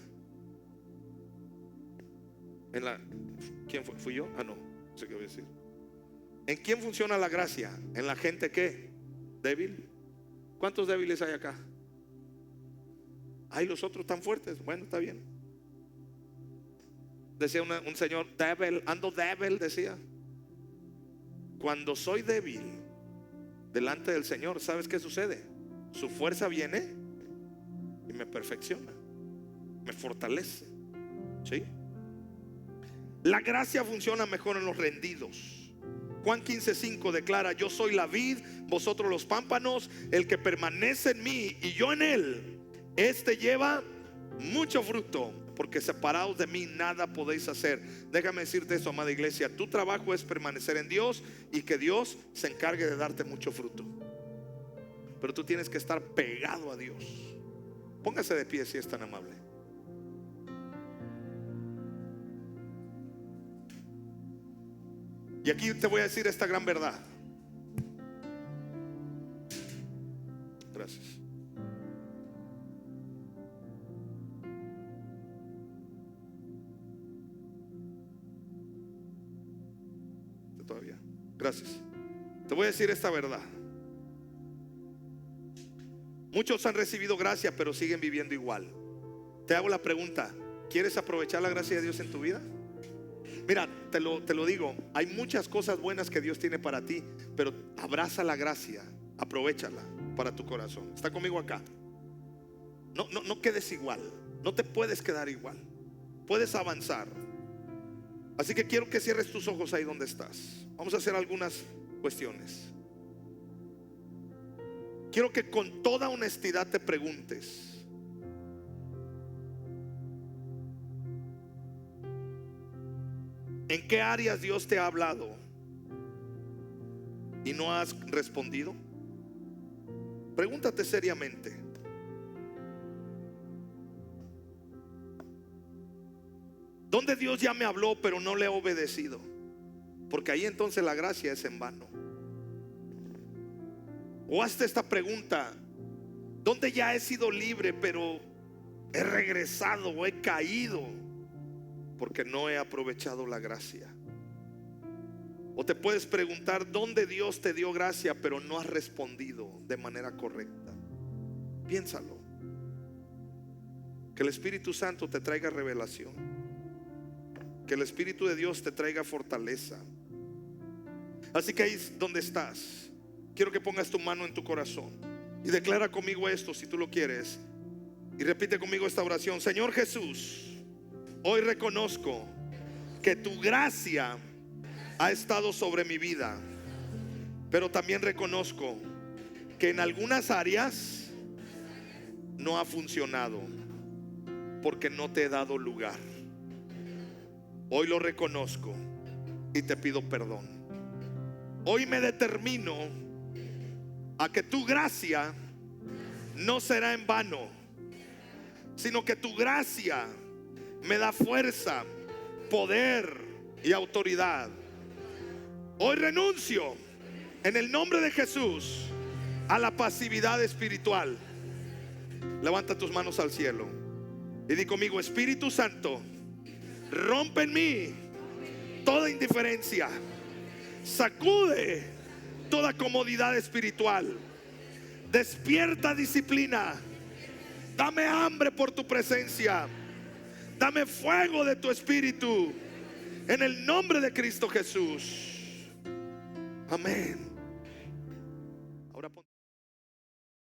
¿Quién fue? ¿Fui yo? No sé qué voy a decir. ¿En quién funciona la gracia? ¿En la gente qué? ¿Débil? ¿Cuántos débiles hay acá? Hay los otros tan fuertes. Bueno, está bien. Decía un señor: débil, ando débil, decía. Cuando soy débil delante del Señor, ¿sabes qué sucede? Su fuerza viene y me perfecciona, me fortalece. ¿Sí? La gracia funciona mejor en los rendidos. Juan 15:5 declara: yo soy la vid, vosotros los pámpanos. El que permanece en mí y yo en él, este lleva mucho fruto, porque separados de mí nada podéis hacer. Déjame decirte eso, amada iglesia: tu trabajo es permanecer en Dios y que Dios se encargue de darte mucho fruto. Pero tú tienes que estar pegado a Dios. Póngase de pie si es tan amable. Y aquí te voy a decir esta gran verdad. Gracias. todavía. Gracias. Te voy a decir esta verdad. Muchos han recibido gracia, pero siguen viviendo igual. Te hago la pregunta: ¿quieres aprovechar la gracia de Dios en tu vida? Mira, te lo digo, hay muchas cosas buenas que Dios tiene para ti, pero abraza la gracia, aprovéchala para tu corazón. ¿Está conmigo acá? No quedes igual. No te puedes quedar igual. Puedes avanzar. Así que quiero que cierres tus ojos ahí donde estás. Vamos a hacer algunas cuestiones. Quiero que con toda honestidad te preguntes: ¿en qué áreas Dios te ha hablado y no has respondido? Pregúntate seriamente. ¿Dónde Dios ya me habló pero no le he obedecido? Porque ahí entonces la gracia es en vano. O hazte esta pregunta: ¿dónde ya he sido libre pero he regresado o he caído porque no he aprovechado la gracia? O te puedes preguntar: ¿dónde Dios te dio gracia pero no has respondido de manera correcta? Piénsalo. Que el Espíritu Santo te traiga revelación. Que el Espíritu de Dios te traiga fortaleza. Así que ahí donde estás, quiero que pongas tu mano en tu corazón y declara conmigo esto, si tú lo quieres, y repite conmigo esta oración: Señor Jesús, hoy reconozco que tu gracia ha estado sobre mi vida, pero también reconozco que en algunas áreas no ha funcionado porque no te he dado lugar. Hoy lo reconozco y te pido perdón. Hoy me determino a que tu gracia no será en vano, sino que tu gracia me da fuerza, poder y autoridad. Hoy renuncio en el nombre de Jesús a la pasividad espiritual. Levanta tus manos al cielo y di conmigo: Espíritu Santo, rompe en mí toda indiferencia, sacude toda comodidad espiritual, despierta disciplina, dame hambre por tu presencia, dame fuego de tu espíritu, en el nombre de Cristo Jesús. Amén.